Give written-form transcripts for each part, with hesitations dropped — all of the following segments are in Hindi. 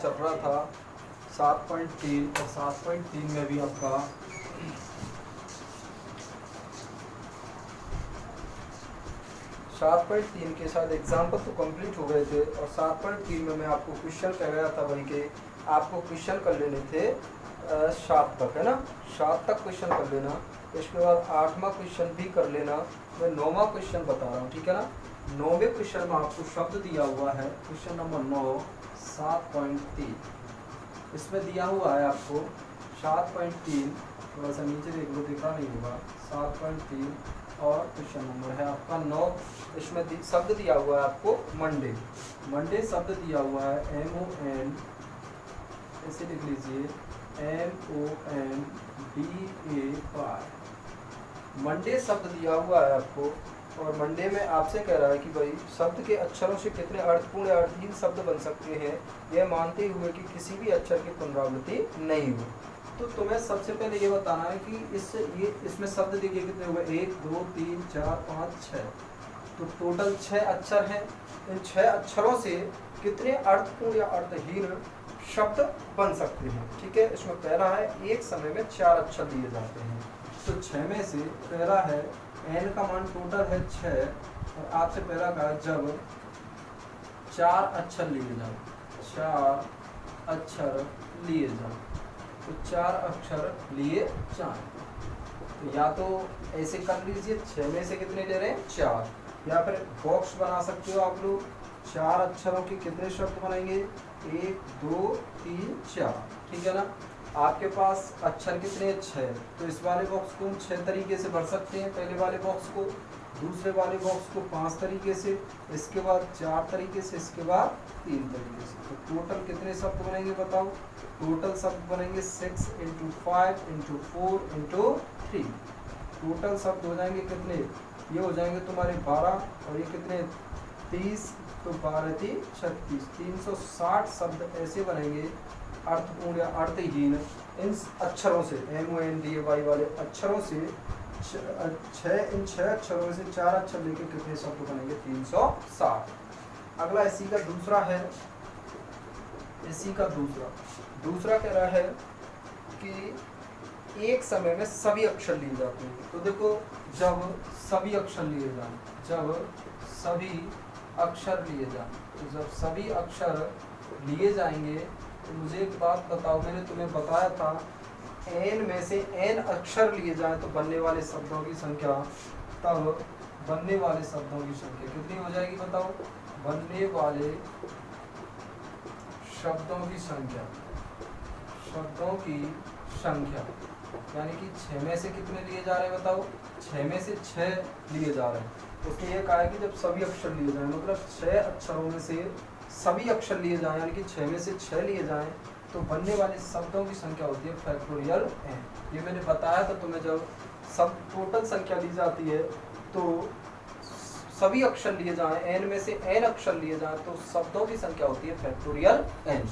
चल रहा था 7.3 और 7.3 में भी आपका 7.3 के साथ एग्जाम्पल तो कंप्लीट हो गए थे और 7.3 में मैं आपको क्वेश्चन कह रहा था भाई कि आपको क्वेश्चन कर लेने थे 7 तक, है ना, 7 तक क्वेश्चन कर लेना। इसके बाद 8वां क्वेश्चन भी कर लेना। मैं 9वां क्वेश्चन बता रहा हूँ, ठीक है ना। 9वें क्वेश्चन में आपको शब्द दिया हुआ है, क्वेश्चन नंबर 9 7.3। इसमें दिया हुआ है आपको 7.3, थोड़ा सा नीचे देख लो, दिख रहा नहीं होगा, 7.3 और क्वेश्चन नंबर है आपका 9। इसमें शब्द दिया हुआ है आपको मंडे। मंडे शब्द दिया हुआ है MON, ऐसे लिख लीजिए MONDAY। मंडे शब्द दिया हुआ है आपको और मंडे में आपसे कह रहा है कि भाई शब्द के अक्षरों से कितने अर्थपूर्ण या अर्थहीन शब्द बन सकते हैं, यह मानते हुए कि किसी भी अक्षर की पुनरावृत्ति नहीं हो। तो तुम्हें सबसे पहले ये बताना है कि इसमें शब्द देखिए कितने हुए, 1 2 3 4 5 6, तो टोटल 6 अक्षर हैं। इन 6 अक्षरों से कितने अर्थपूर्ण या अर्थहीन शब्द बन सकते हैं, ठीक है। इसमें पहला है एक समय में 4 अक्षर लिए जाते हैं, तो 6 में से पहला है n का मान टोटल है 6 और आपसे पहला कहा जब 4 अक्षर लिए जाए, 4 अक्षर लिए जाए, तो 4 अक्षर लिए जाए, तो या तो ऐसे कर लीजिए 6 में से कितने ले रहे हैं 4, या फिर बॉक्स बना सकते हो आप लोग। 4 अक्षरों के कितने शब्द बनेंगे, 1 2 3 4, ठीक है ना। आपके पास अक्षर कितने 6, तो इस वाले बॉक्स को हम 6 तरीके से भर सकते हैं, पहले वाले बॉक्स को, दूसरे वाले बॉक्स को 5 तरीके से, इसके बाद 4 तरीके से, इसके बाद 3 तरीके से। तो टोटल कितने शब्द बनेंगे बताओ, टोटल शब्द बनेंगे 6 × 5 × 4 × 3। टोटल शब्द हो जाएंगे कितने, ये हो जाएंगे तुम्हारे 12 और ये कितने 30, तो 12 3 36, 360 शब्द ऐसे बनेंगे अर्थपूर्ण या अर्थहीन इन अक्षरों से, MONDAY वाले अक्षरों से। इन 6 अक्षरों में से 4 अक्षर लेके कितने शब्द बनेंगे, 360। अगला इसी का दूसरा है, इसी का दूसरा कह रहा है कि एक समय में सभी अक्षर लिए जाते हैं। तो देखो जब सभी अक्षर लिए जाएं, जब सभी अक्षर लिए जाएं, तो जब सभी अक्षर लिए जाएंगे तो मुझे एक बात बताओ, मैंने तुम्हें बताया था n में से n अक्षर लिए जाएं तो बनने वाले शब्दों की संख्या, तब बनने वाले शब्दों की संख्या कितनी हो जाएगी बताओ, बनने वाले शब्दों की संख्या, शब्दों की संख्या यानी कि 6 में से कितने लिए जा रहे हैं बताओ, 6 में से 6 लिए जा रहे हैं। उसने ये कहा है कि जब सभी अक्षर लिए जाएं, मतलब 6 अक्षरों में से सभी अक्षर लिए जाएं, यानी कि 6 में से 6 लिए जाएं, तो बनने वाले शब्दों की संख्या होती है फैक्टोरियल n। ये मैंने बताया था तुम्हें, जब सब टोटल संख्या ली जाती है तो सभी अक्षर लिए जाएं, n में से n अक्षर लिए जाएं, तो शब्दों की संख्या होती है फैक्टोरियल n।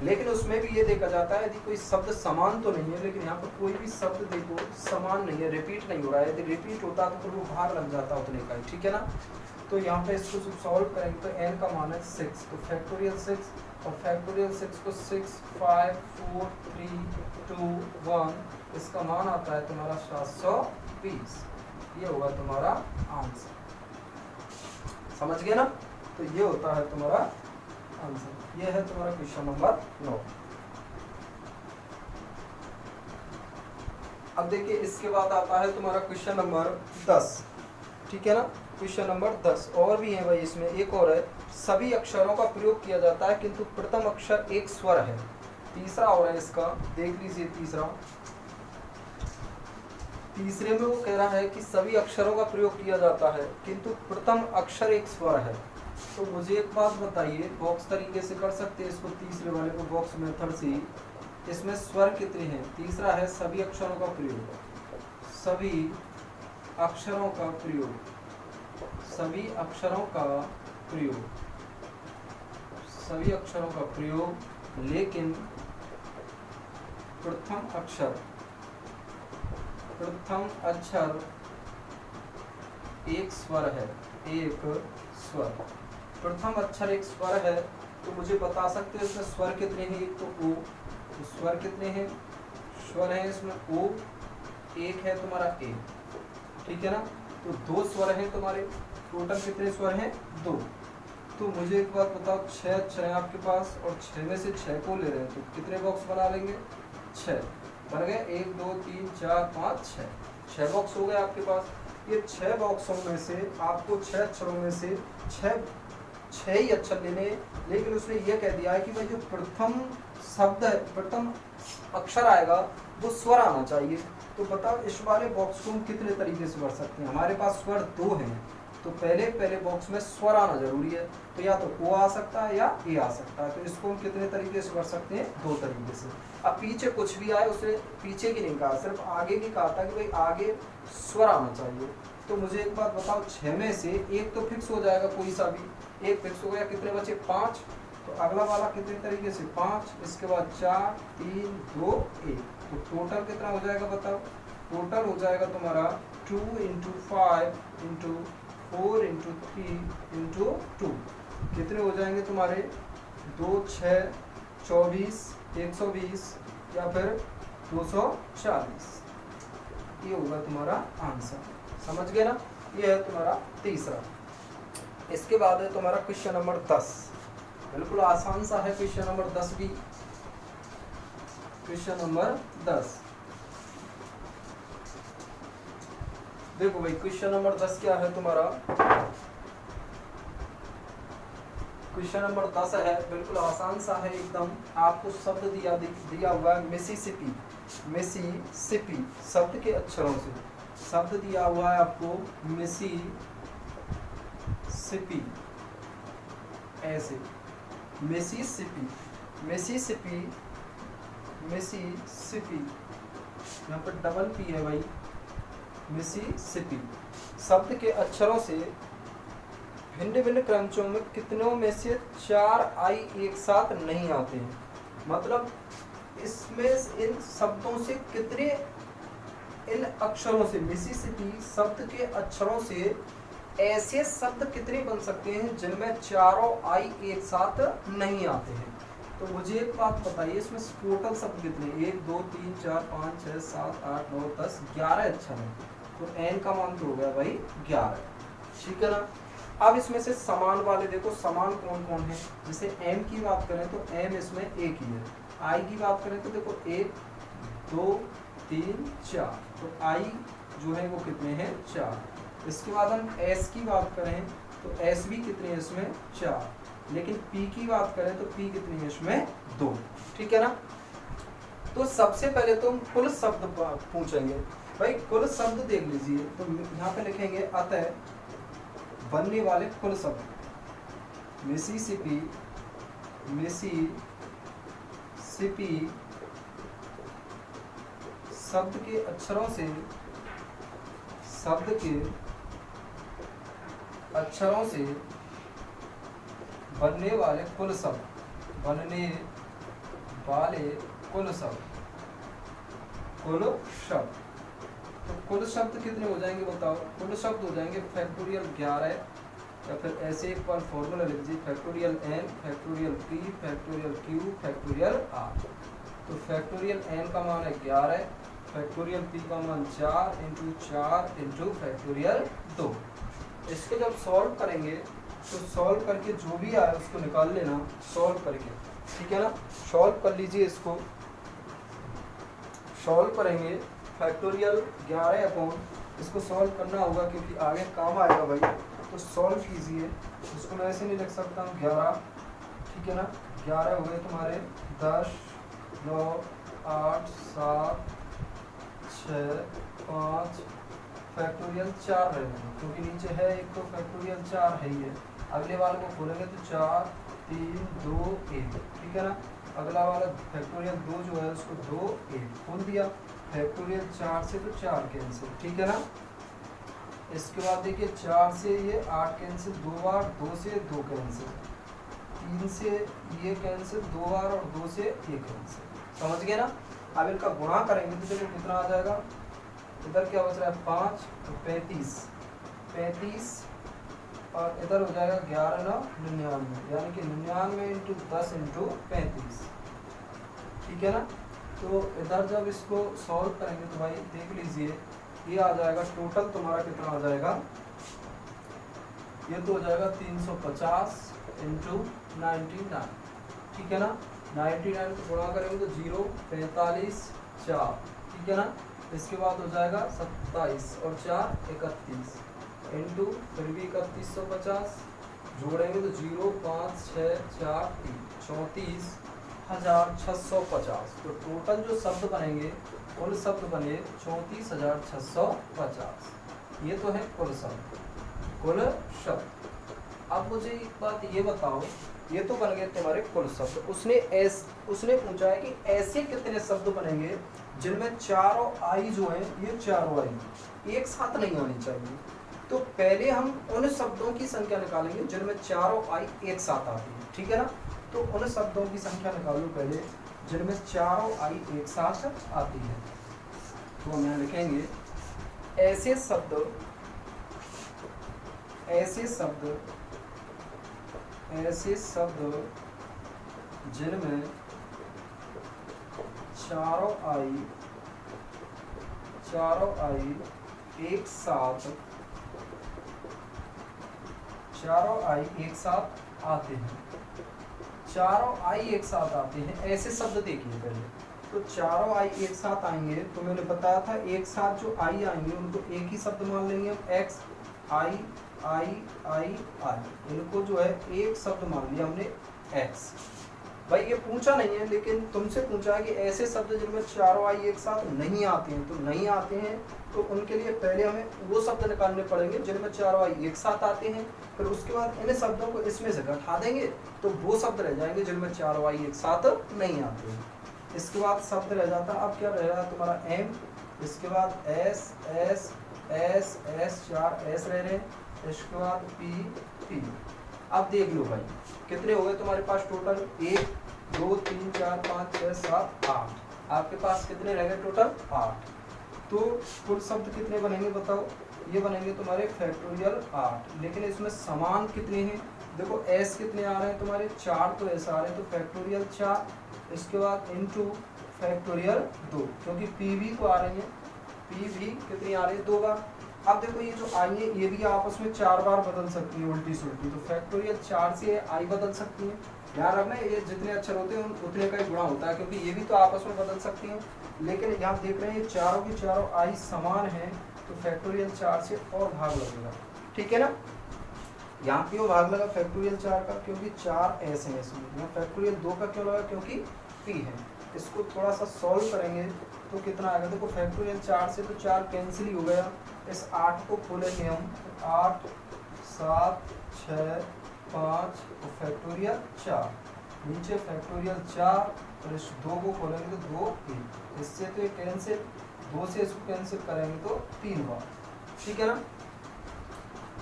लेकिन उसमें भी ये देखा जाता है यदि कोई शब्द समान तो नहीं है, लेकिन यहाँ पर कोई भी शब्द देखो समान नहीं है, रिपीट नहीं हो रहा है। यदि रिपीट होता तो फिर वो बाहर लग जाता उतने का, ठीक है ना। तो यहाँ पे इसको जब सॉल्व करेंगे तो n का मान है 6, तो फैक्टोरियल 6, और फैक्टोरियल 6 को 6 5 4 3 2 1, इसका मान आता है तुम्हारा 720। ये होगा तुम्हारा आंसर, समझ गए ना। तो ये होता है तुम्हारा आंसर। ये है तुम्हारा क्वेश्चन नंबर 9। अब देखिए इसके बाद आता है तुम्हारा क्वेश्चन नंबर 10, ठीक है ना। क्वेश्चन नंबर 10 और भी है भाई, इसमें एक और है, सभी अक्षरों का प्रयोग किया जाता है किंतु प्रथम अक्षर एक स्वर है। तीसरा और है इसका, देख लीजिए तीसरे में वो कह रहा है कि सभी अक्षरों का प्रयोग किया जाता है किंतु प्रथम अक्षर एक स्वर है। तो मुझे एक बात बताइए, बॉक्स तरीके से कर सकते हैं इसको, तीसरे वाले को बॉक्स मेथड से। इसमें स्वर कितने हैं, तीसरा है सभी अक्षरों का प्रयोग, सभी अक्षरों का प्रयोग, सभी अक्षरों का प्रयोग, सभी अक्षरों का प्रयोग, लेकिन प्रथम अक्षर एक स्वर है, एक स्वर। प्रथम अक्षर एक स्वर है तो मुझे बता सकते हो इसमें स्वर कितने हैं। एक तो ओ, तो स्वर कितने हैं, स्वर है इसमें ओ, एक है तुम्हारा ए, ठीक है ना। तो दो स्वर हैं तुम्हारे, टोटल कितने स्वर हैं, दो। तो मुझे एक बात बताओ, 6 अक्षर हैं आपके पास और 6 में से 6 को ले रहे हैं, तो कितने बॉक्स बना लेंगे, 6 बन गए। 1 2 3 4 5 6 बॉक्स हो गए आपके पास। ये 6 बॉक्सों में से आपको 6 अक्षरों में से 6 ही अक्षर लेने हैं, लेकिन उसने ये कह दिया है कि भाई जो प्रथम शब्द है, प्रथम अक्षर आएगा वो स्वर आना चाहिए। तो बताओ इस वाले बॉक्स को हम कितने तरीके से भर सकते हैं। हमारे पास स्वर 2 हैं, तो पहले बॉक्स में स्वर आना जरूरी है, तो या तो ओ आ सकता है या ए आ सकता है। तो इसको हम कितने तरीके से भर सकते हैं, 2 तरीके से। अब पीछे कुछ भी आए, उसने पीछे की नहीं कहा, सिर्फ आगे की कहा था कि भाई आगे स्वर आना चाहिए। तो मुझे एक बात बताओ, 6 में से एक तो फिक्स हो जाएगा, कोई सा भी एक फिक्स हो गया, कितने बचे 5। तो अगला वाला कितने तरीके से 5, इसके बाद 4 3 2 1, तो टोटल कितना हो जाएगा बताओ। टोटल हो जाएगा तुम्हारा 2 × 5 × 4 × 3 × 2, कितने हो जाएंगे तुम्हारे 2 6 24 120 या फिर 240। ये होगा तुम्हारा आंसर, समझ गए ना। ये है तुम्हारा तीसरा। इसके बाद है तुम्हारा क्वेश्चन नंबर 10। बिल्कुल आसान सा है क्वेश्चन नंबर 10 भी। क्वेश्चन नंबर 10 देखो भाई, क्वेश्चन नंबर 10 क्या है तुम्हारा। क्वेश्चन नंबर 10 है, बिल्कुल आसान सा है एकदम। आपको शब्द दिया हुआ है मिसिसिपी। मिसिसिपी शब्द के अक्षरों से शब्द दिया हुआ है आपको, मिसिसिपी, ऐसे मिसिसिपी, मिसिसिपी, मिसिसिपी, यहाँ पर डबल पी है भाई, मिसिसिपी। शब्द के अक्षरों से भिन्न भिन्न क्रंचों में कितनों में से 4 आई एक साथ नहीं आते हैं। मतलब इसमें इन शब्दों से कितने, इन अक्षरों से, मिसिसिपी शब्द के अक्षरों से ऐसे शब्द कितने बन सकते हैं जिनमें चारों आई एक साथ नहीं आते हैं। तो मुझे एक बात बताइए, इसमें टोटल शब्द कितने, 1 2 3 4 5 6 7 8 9 10 11 अक्षर हैं। तो n का मान तो हो गया भाई 11, ठीक है ना। अब इसमें से समान वाले देखो, समान कौन कौन है। जैसे m की बात करें तो m इसमें एक ही है। i की बात करें तो देखो 1 2 3 4, तो i जो है वो कितने हैं, 4। इसके बाद हम s की बात करें तो s भी कितने हैं इसमें, 4। लेकिन p की बात करें तो p कितनी है इसमें, 2, ठीक है ना। तो सबसे पहले तो हम कुल शब्द पूछेंगे भाई। कुल शब्द देख लीजिए, तो यहाँ पे लिखेंगे अतः बनने वाले कुल शब्द। मिसिसिपी, मिसिसिपी शब्द के अक्षरों से, शब्द के अक्षरों से बनने वाले कुल शब्द, बनने वाले कुल शब्द, कुल शब्द। तो कुल शब्द कितने हो जाएंगे बताओ। कुल शब्द हो जाएंगे फैक्टोरियल 11, या फिर ऐसे एक बार फॉर्मूला लिख दीजिए, factorial n, factorial p, factorial q, factorial r। तो फैक्टोरियल n का मान है 11, फैक्टोरियल p का मान 4 × 4 × फैक्टोरियल 2। इसको जब सॉल्व करेंगे तो सॉल्व करके जो भी आए उसको निकाल लेना, सॉल्व करके, ठीक है ना। सॉल्व कर लीजिए, इसको सॉल्व करेंगे फैक्टोरियल 11 अपॉन, इसको सॉल्व करना होगा क्योंकि आगे काम आएगा भाई। तो सॉल्व कीजिए, इसको मैं ऐसे नहीं लिख सकता हूँ 11, ठीक है ना। 11 हो गए तुम्हारे 10 9 8 7 6 5, फैक्टोरियल 4 रहेगा क्योंकि नीचे है एक, तो फैक्टोरियल 4 है ही है। अगले वाले को खोलेंगे तो 4 3 2 1, ठीक है ना। अगला वाला फैक्टोरियल 2 जो है उसको 2 1 खोल दिया। फैक्टोरियल 4 से तो 4 कैंसिल, ठीक है ना। इसके बाद देखिए 4 से ये 8 कैंसिल 2 बार, 2 से 2 कैंसिल, 3 से ये कैंसिल 2 बार और 2 से 1 कैंसिल, समझ गए ना। अब इनका गुणा करेंगे तो देखो कितना आ जाएगा, इधर क्या बच रहा है 5, तो 35, 35 और इधर हो जाएगा 11 9 99, यानी कि 99 इंटू 10 इंटू 35, ठीक है ना। तो इधर जब इसको सॉल्व करेंगे तो भाई देख लीजिए ये आ जाएगा टोटल तुम्हारा कितना आ जाएगा, ये तो हो जाएगा 350 इंटू 99, ठीक है ना। 99 को गुणा करेंगे तो 0 45 4, ठीक है ना। इसके बाद हो जाएगा 27 और 4 31 इंटू फिर भी 3150, जोड़ेंगे तो 0 5 6 4 3 34,650। तो टोटल जो शब्द बनेंगे कुल शब्द बने 34,650। ये तो है कुल शब्द, कुल शब्द। अब मुझे एक बात ये बताओ, ये तो बन गए तुम्हारे कुल शब्द। उसने पूछा है कि ऐसे कितने शब्द बनेंगे जिनमें चारों आई जो है, ये चारों आई एक साथ नहीं होनी चाहिए। तो पहले हम उन शब्दों की संख्या निकालेंगे जिनमें चारों आई एक साथ आती है, ठीक है ना। तो उन शब्दों की संख्या निकालो पहले जिनमें चारों आई एक साथ आती है। तो हम यहाँ लिखेंगे ऐसे शब्द जिनमें चारों आई एक साथ आते हैं, चारों आई एक साथ आते हैं। ऐसे शब्द देखिए पहले, तो चारों आई एक साथ आएंगे तो मैंने बताया था एक साथ जो आई आएंगे उनको एक ही शब्द मान लेंगे हम, एक्स आई आई आई आई, इनको जो है एक शब्द मान लिया हमने एक्स। भाई ये पूछा नहीं है लेकिन तुमसे पूछा है कि ऐसे शब्द जिनमें चारों आई एक साथ नहीं आते हैं, तो नहीं आते हैं तो उनके लिए पहले हमें वो शब्द निकालने पड़ेंगे जिनमें चारों आई एक साथ आते हैं। फिर उसके बाद इन शब्दों को इसमें से घटा देंगे तो वो शब्द रह जाएंगे जिनमें चारों आई एक साथ नहीं आते हैं। इसके बाद शब्द रह जाता है, अब क्या रह रहा है तुम्हारा एम, इसके बाद S S S S, 4 S रह रहे हैं, इसके बाद पी पी। अब देख लो भाई कितने हो गए तुम्हारे पास टोटल, 1 2 3 4 5 6 7 8, आपके पास कितने रह गए टोटल 8। तो कुल शब्द कितने बनेंगे बताओ, ये बनेंगे तुम्हारे फैक्टोरियल 8, लेकिन इसमें समान कितने हैं देखो, एस कितने आ रहे हैं तुम्हारे 4, तो ऐसा आ रहे हैं तो फैक्टोरियल 4, इसके बाद इनटू फैक्टोरियल 2, क्योंकि पी भी तो आ रही है, पी भी कितनी आ रही है 2 बार। अब देखो ये जो आई है ये भी आपस में 4 बार बदल सकती है उल्टी सुल्टी, तो फैक्टोरियल 4 से आई बदल सकती है। ध्यान रखना ये जितने अक्षर होते हैं उतने का ही गुणा होता है, क्योंकि ये भी तो आपस में बदल सकती हैं। लेकिन यहाँ देख रहे हैं ये चारों की चारों आई समान है तो फैक्टोरियल 4 से और भाग लगेगा, ठीक है ना। यहाँ क्यों भाग लगा फैक्टोरियल 4 का, क्योंकि 4 ऐसे हैं इसमें। यहाँ फैक्टोरियल 2 का क्यों लगा, क्योंकि पी है। इसको थोड़ा सा सॉल्व करेंगे तो कितना आएगा देखो, फैक्टोरियल 4 से तो 4 कैंसिल ही हो गया, इस 8 को खोलेंगे हम, 8 7 6 5 और फैक्टोरियल 4, नीचे फैक्टोरियल 4 और इस 2 को खोलेंगे तो 2 3, इससे तो ये कैंसिल, 2 से इसको कैंसिल करेंगे तो 3 बार, ठीक है ना,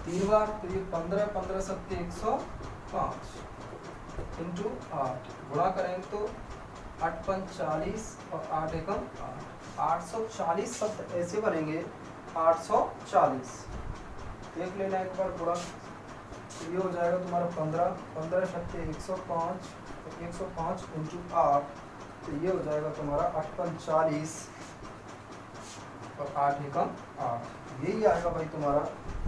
3 बार। तो ये 15 15 7 105 इंटू 8 गुणा करेंगे तो 8 5 40 और 8 एकम 840 शब्द ऐसे बनेंगे, 840। देख लेना एक बार गुणा, ये हो जाएगा तुम्हारा 15 15 शक्ति 105, 105 इंटू 8, तो ये हो जाएगा तुम्हारा 8 5 40 और 8 एकम 8, यही आएगा भाई तुम्हारा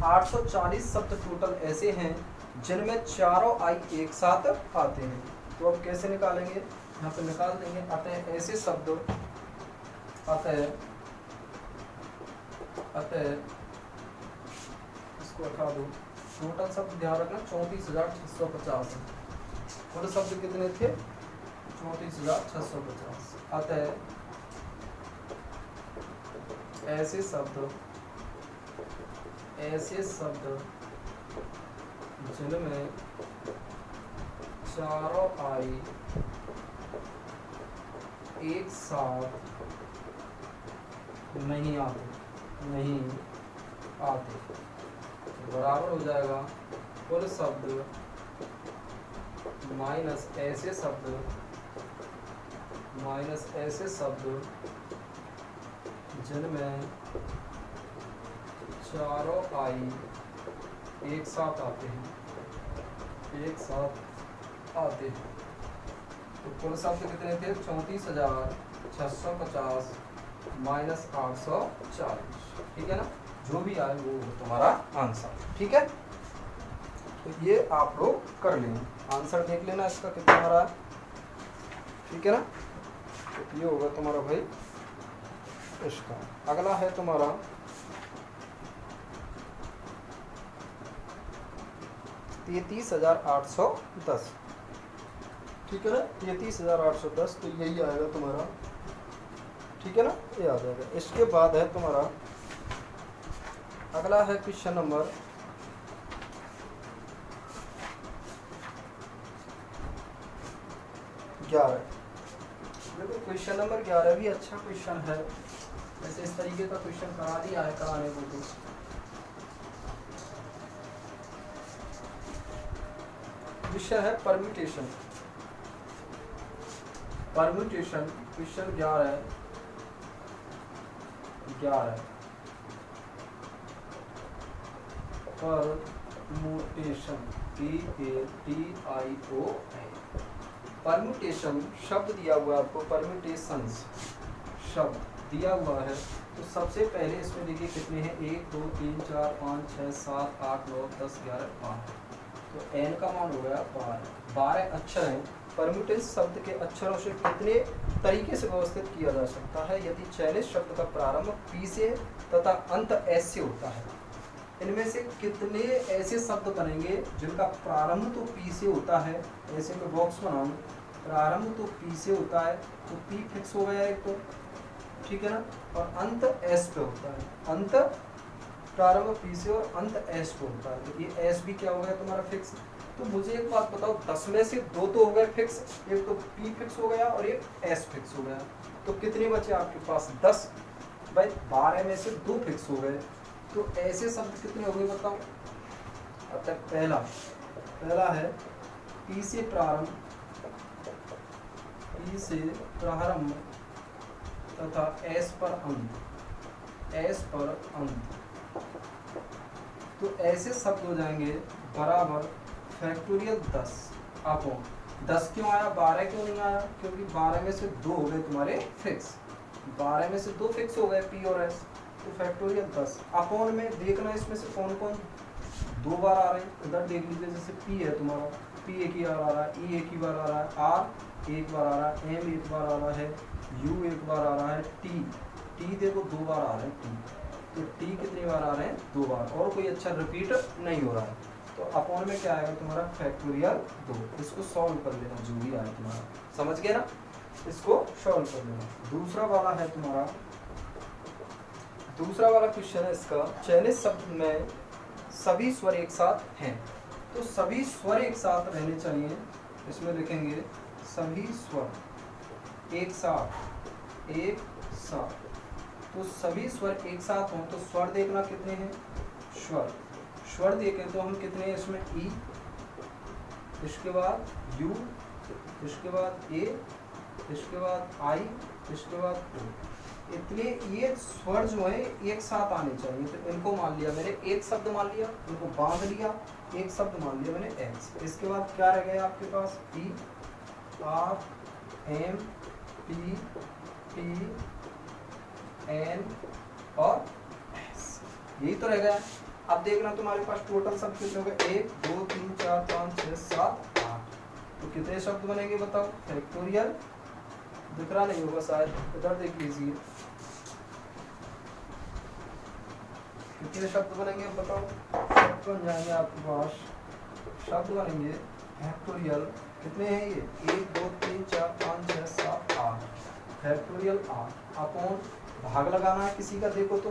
840 शब्द टोटल ऐसे हैं जिनमें चारों आई एक साथ आते हैं। तो अब कैसे निकालेंगे, यहाँ पे निकाल देंगे। अतः ऐसे शब्द, अतः इसको हटा दो, टोटल शब्द ध्यान रखना 34,650 है, कुल शब्द कितने थे 34,650। अतः ऐसे शब्द जिनमें चारों आई एक साथ नहीं आते तो बराबर हो जाएगा कुल शब्द माइनस ऐसे शब्द जिनमें चारों आई एक साथ आते हैं, एक साथ आते हैं। तो कुल शब्द कितने थे? 34,650 माइनस 840। ठीक है ना, जो भी आए वो तुम्हारा आंसर। ठीक है, तो ये आप लोग कर लेंगे, आंसर देख लेना इसका कितना आ रहा है। ठीक है ना, तो ये होगा तुम्हारा भाई इसका। अगला है तुम्हारा 33,810। ठीक है ना, 33,810, तो यही आएगा तुम्हारा। ठीक है ना, ये आ जाएगा। इसके बाद है तुम्हारा अगला है क्वेश्चन नंबर 11। देखो क्वेश्चन नंबर 11 भी अच्छा क्वेश्चन है, वैसे इस तरीके का क्वेश्चन करा दिया है कराने को। तो विषय है permutation. Permutation question 11 permutation PATIO। Permutation शब्द दिया हुआ है आपको, परम्यूटेशंस शब्द दिया हुआ है। तो सबसे पहले इसमें देखिए कितने हैं, 1 2 3 4 5 6 7 8 9 10 11 5। तो n का मान हो गया 12 अक्षर हैं। परम्यूटेशन शब्द के अक्षरों से कितने तरीके से व्यवस्थित किया जा सकता है यदि चयनित शब्द का प्रारंभ p से तथा अंत s से होता है। इनमें से कितने ऐसे शब्द बनेंगे जिनका प्रारंभ तो p से होता है, ऐसे में बॉक्स बनाऊं, प्रारंभ तो p से होता है, तो p फिक्स हो गया एक तो। ठीक है ना, और अंत s पे होता है, अंत प्रारंभ p से और अंत s पे होता है, तो ये s भी क्या हो गया तुम्हारा फिक्स। तो मुझे एक बात बताओ, 10 में से 2 तो हो गए फिक्स, एक तो p फिक्स हो गया और एक s फिक्स हो गया, तो कितने बचे आपके पास? 10। भाई 12 में से 2 फिक्स हो गए, तो ऐसे शब्द कितने हो गए बताओ। अब तक पहला है p से प्रारंभ तथा s पर अंत, तो ऐसे शब्द हो जाएंगे बराबर फैक्टोरियल 10 अपॉन 10 क्यों आया, 12 क्यों नहीं आया? क्योंकि 12 में से 2 हो गए तुम्हारे फिक्स, 12 में से 2 फिक्स हो गए p और s, तो फैक्टोरियल 10 अपॉन में देखना इसमें से कौन कौन 2 बार आ रहे हैं। इधर देख लीजिए, जैसे p है तुम्हारा, p एक ही बार आ रहा है, e एक ही बार आ रहा है, r एक बार आ रहा है, m एक बार आ रहा है, u एक बार आ रहा है, t देखो 2 बार आ रहे हैं t, तो t कितनी बार आ रहे हैं? 2 बार, और कोई अच्छा रिपीट नहीं हो रहा है। तो अपॉन में क्या आएगा तुम्हारा? फैक्टोरियल 2। इसको सॉल्व कर लेना, जो भी आए तुम्हारा, समझ गए ना, इसको सॉल्व कर लेना। दूसरा वाला क्वेश्चन है इसका, चयनित शब्द में सभी स्वर एक साथ हैं। तो सभी स्वर एक साथ रहने चाहिए, इसमें लिखेंगे सभी स्वर एक साथ। तो सभी स्वर एक साथ हों तो स्वर देखना कितने हैं, स्वर देखें तो हम कितने हैं इसमें, ई, इसके बाद यू, इसके बाद ए, इसके बाद आई, इसके बाद ओ, इतने ये स्वर जो है एक साथ आने चाहिए। तो इनको मान लिया मैंने, एक शब्द मान लिया, इनको बांध लिया, एक शब्द मान लिया मैंने एक्स। इसके बाद क्या रह गया आपके पास, ई, आर, एम, पी, एन और एस, यही तो रह गया। अब देखना तुम्हारे पास टोटल शब्द कितने हो गए, 1 2 3 4 5 6 7 8। तो कितने शब्द बनेंगे बताओ, फैक्टोरियल दिख रहा नहीं होगा शायद, इधर देख लीजिए कितने शब्द बनेंगे बताओ। शब्द बन जाएंगे आपके पास, शब्द बनेंगे फैक्टोरियल कितने हैं ये, 1 2 3 4 5 6 7 8, फैक्टोरियल 8 अपॉन भाग लगाना है किसी का, देखो तो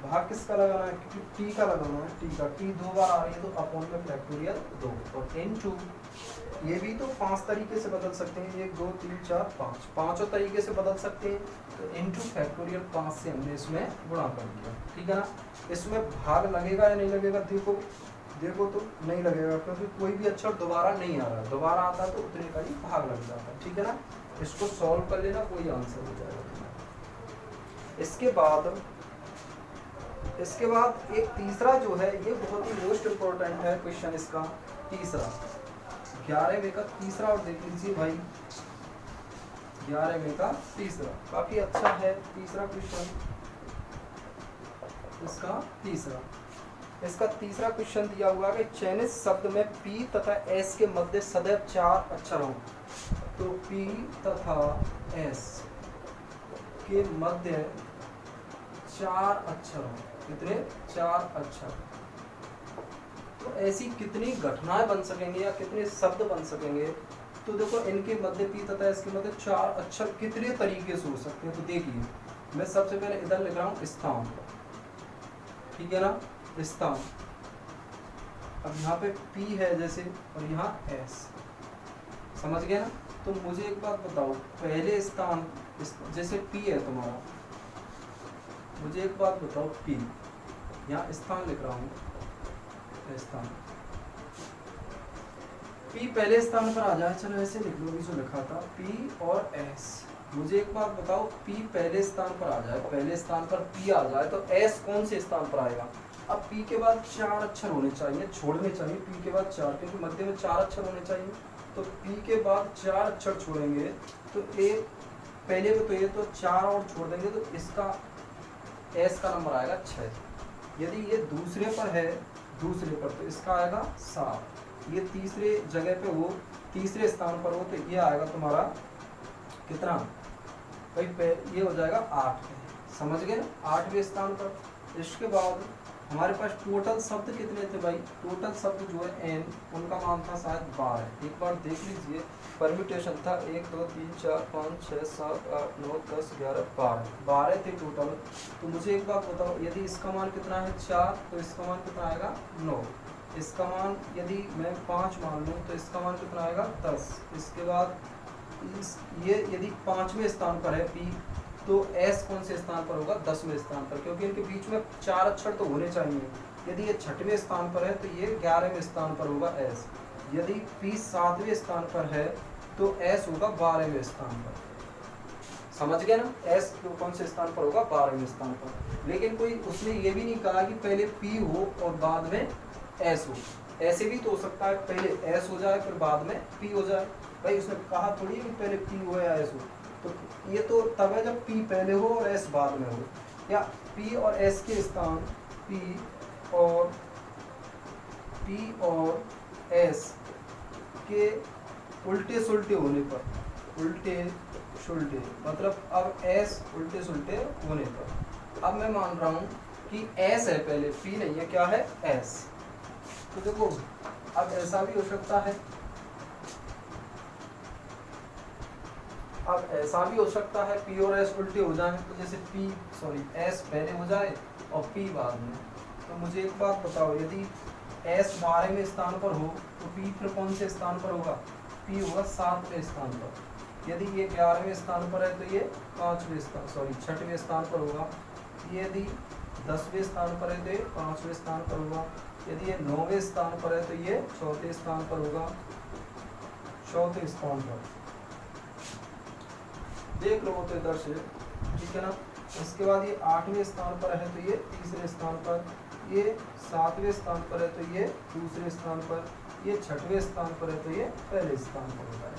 भाग किसका लगाना है, क्योंकि टी का लगाना है, टी का, टी 2 बार आ रही है तो अपॉन में फैक्टोरियल 2 और इनटू, ये भी तो 5 तरीके से बदल सकते हैं, 1 2 3 4 5, पांचों तरीके से बदल सकते हैं। तो इनटू फैक्टोरियल 5 से हमने इसमें गुणा कर दिया। ठीक है ना, इसमें भाग लगेगा या नहीं लगेगा, देखो तो नहीं लगेगा, क्योंकि कोई भी अक्षर दोबारा नहीं आ रहा, दोबारा आता तो उतने का ही भाग लग जाता। ठीक है ना, इसको सॉल्व कर लेना, कोई आंसर हो जाएगा। इसके बाद इसके बाद एक तीसरा जो है, ये बहुत ही मोस्ट इम्पोर्टेंट है क्वेश्चन इसका, तीसरा 11वें का तीसरा, और देख लीजिए भाई 11वें का तीसरा काफी अच्छा है तीसरा क्वेश्चन। इसका तीसरा क्वेश्चन दिया हुआ है कि चयनित शब्द में पी तथा एस के मध्य सदैव 4 अक्षर हों। तो पी तथा एस के मध्य 4 अक्षर हों। कितने? 4 अक्षर। तो ऐसी कितनी घटनाएं बन सकेंगे या कितने शब्द बन सकेंगे? तो देखो इनके मध्य पी तथा एस के मध्य 4 अक्षर कितने तरीके से हो सकते हैं। तो देखिए मैं सबसे पहले इधर लिख रहा हूँ स्थान, ठीक है ना, स्थान। अब यहाँ पे P है जैसे, और यहाँ S, समझ गए ना। तो मुझे एक बात बताओ, पहले स्थान जैसे P है तुम्हारा, मुझे एक बात बताओ P, यहाँ स्थान लिख रहा हूँ, स्थान P पहले स्थान पर आ जाए, चलो ऐसे लिख लो, जो लिखा था P और S। मुझे एक बात बताओ, P पहले स्थान पर आ जाए, पहले स्थान पर P आ जाए, तो S कौन से स्थान पर आएगा? अब P के बाद 4 अक्षर होने चाहिए, छोड़ने चाहिए P के बाद 4, क्योंकि मध्य में 4 अक्षर होने चाहिए। तो P के बाद 4 अक्षर छोड़ेंगे तो एक पहले में, तो ये तो 4 और छोड़ देंगे, तो इसका S का नंबर आएगा 6। यदि ये दूसरे पर है, दूसरे पर, तो इसका आएगा 7। ये तीसरे जगह पे हो, तीसरे स्थान पर हो, तो ये आएगा तुम्हारा कितना भाई? ये हो जाएगा 8। समझ गए ना, 8वें स्थान पर। इसके बाद हमारे पास टोटल शब्द कितने थे भाई? टोटल शब्द जो है n, उनका मान था शायद 12। एक बार देख लीजिए, परम्यूटेशन था 1 2 3 4 5 6 7 8 9 10 11 12 थे टोटल। तो मुझे एक बात बताओ, यदि इसका मान कितना है 4, तो इसका मान कितना आएगा 9। इसका मान यदि मैं 5 मान लूँ, तो इसका मान कितना आएगा 10। इसके बाद ये यदि 5वें स्थान पर है P, तो S कौन से स्थान पर होगा? 10वें स्थान पर, क्योंकि इनके बीच में 4 अक्षर तो होने चाहिए। यदि ये 6वें स्थान पर है, तो ये 11वें स्थान पर होगा S। यदि P 7वें स्थान पर है, तो S होगा 12वें स्थान पर। समझ गए ना, S कौन से स्थान पर होगा? 12वें स्थान पर। लेकिन कोई उसने ये भी नहीं कहा कि पहले P हो और बाद में S हो। ऐसे भी तो हो सकता है, पहले S हो जाए फिर बाद में P हो जाए। भाई उसने कहा थोड़ी है कि पहले P हो या S हो। तो ये तो तब है जब P पहले हो और S बाद में हो, या P और S के स्थान P और S के उल्टे सुलटे होने पर, उल्टे सुलटे मतलब अब S उल्टे सुलटे होने पर। अब मैं मान रहा हूँ कि S है पहले, P नहीं है, क्या है? S। तो देखो अब ऐसा भी हो सकता है, अब ऐसा भी हो सकता है P और S उल्टे हो जाए, तो जैसे S पहले हो जाए और P बाद में। तो मुझे एक बात बताओ, यदि S 12वें स्थान पर हो, तो P फिर कौन से स्थान पर होगा? P होगा 7वें स्थान पर। यदि ये 11वें स्थान पर है, तो ये 6वें स्थान पर होगा। यदि 10वें स्थान पर है, तो ये 5वें स्थान पर होगा। यदि ये 9वें स्थान पर है, तो ये 4थे स्थान पर होगा, 4थे स्थान पर। देख लो तो इधर से, ठीक है ना। इसके बाद ये 8वें स्थान पर है, तो ये 3रे स्थान पर। ये 7वें स्थान पर है, तो ये 2रे स्थान पर। ये 6वें स्थान पर है, तो ये पहले स्थान पर होगा।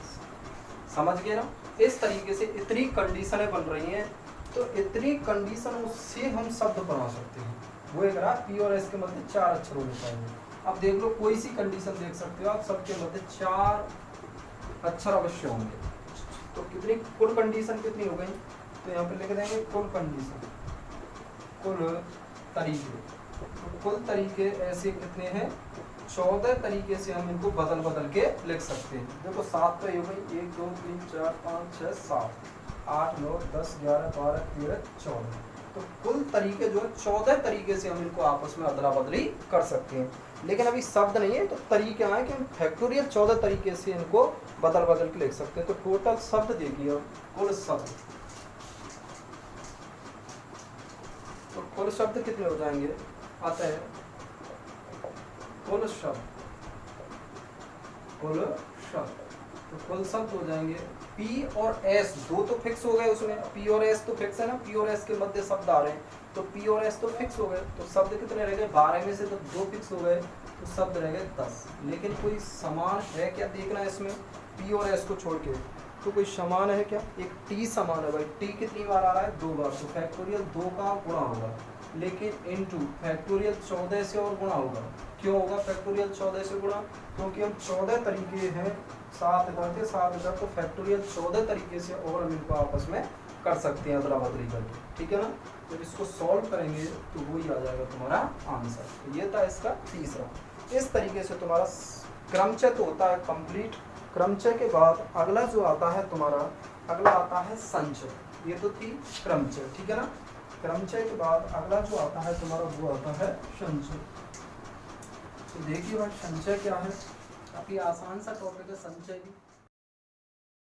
समझ गए ना। इस तरीके से इतनी कंडीशनें बन रही हैं, तो इतनी कंडीशनों से हम शब्द बना सकते हैं। वो एक रहा P और S के मध्य 4 अक्षर होने चाहिए। अब देख लो कोई सी कंडीशन देख सकते हो आप, सबके मध्य 4 अक्षर अवश्य होंगे। तो कितनी कुल कंडीशन कितनी हो गई? तो यहाँ पे लिख देंगे कुल कंडीशन, कुल तरीके। तो कुल तरीके ऐसे कितने हैं? 14 तरीके से हम इनको बदल बदल के लिख सकते हैं। देखो 7 तो ये हो गई, 1 2 3 4 5 6 7 8 9 10 11 12 13 14। तो कुल तरीके जो है 14 तरीके से हम इनको आपस में अदला बदली कर सकते हैं। लेकिन अभी शब्द नहीं है, तो तरीके आए कि हम फैक्टोरियल 14 तरीके से इनको बदल बदल के लिख सकते हैं। तो टोटल शब्द देखिए, कुल शब्द, तो कुल शब्द कितने हो जाएंगे? आता है कुल शब्द, तो कुल शब्द हो जाएंगे पी और एस दो तो फिक्स हो गए उसमें, पी और एस तो फिक्स है ना, पी और एस के मध्य शब्द आ रहे हैं, तो पी और एस तो फिक्स हो गए, तो शब्द कितने रह गए 12 में से तो दो फिक्स हो गए, तो शब्द रह गए 10। लेकिन कोई समान है क्या देखना है इसमें, पी और एस को छोड़ के, तो कोई समान है क्या, एक टी समान है भाई, टी कितनी बार आ रहा है 2 बार, तो फैक्टोरियल 2 का गुणा होगा, लेकिन इनटू फैक्टोरियल 14 से और गुणा होगा। क्यों होगा फैक्टोरियल 14 से गुणा, क्योंकि हम 14 तरीके हैं 7 करके 7 इधर, तो फैक्टोरियल 14 तरीके से और हम इनको आपस में कर सकते हैं अदला बदली करके, ठीक है ना। जब इसको सॉल्व करेंगे तो वही आ जाएगा तुम्हारा आंसर। तो ये था इसका तीसरा। इस तरीके से तुम्हारा क्रमचय तो होता है कंप्लीट। क्रमचय के बाद अगला जो आता है तुम्हारा, अगला आता है संचय। ये तो थी क्रमचय, ठीक है ना। क्रमचय के बाद अगला जो आता है तुम्हारा वो आता है संचय। तो देखिए भाई संचय क्या है, काफी आसान सा टॉपिक है संचय भी।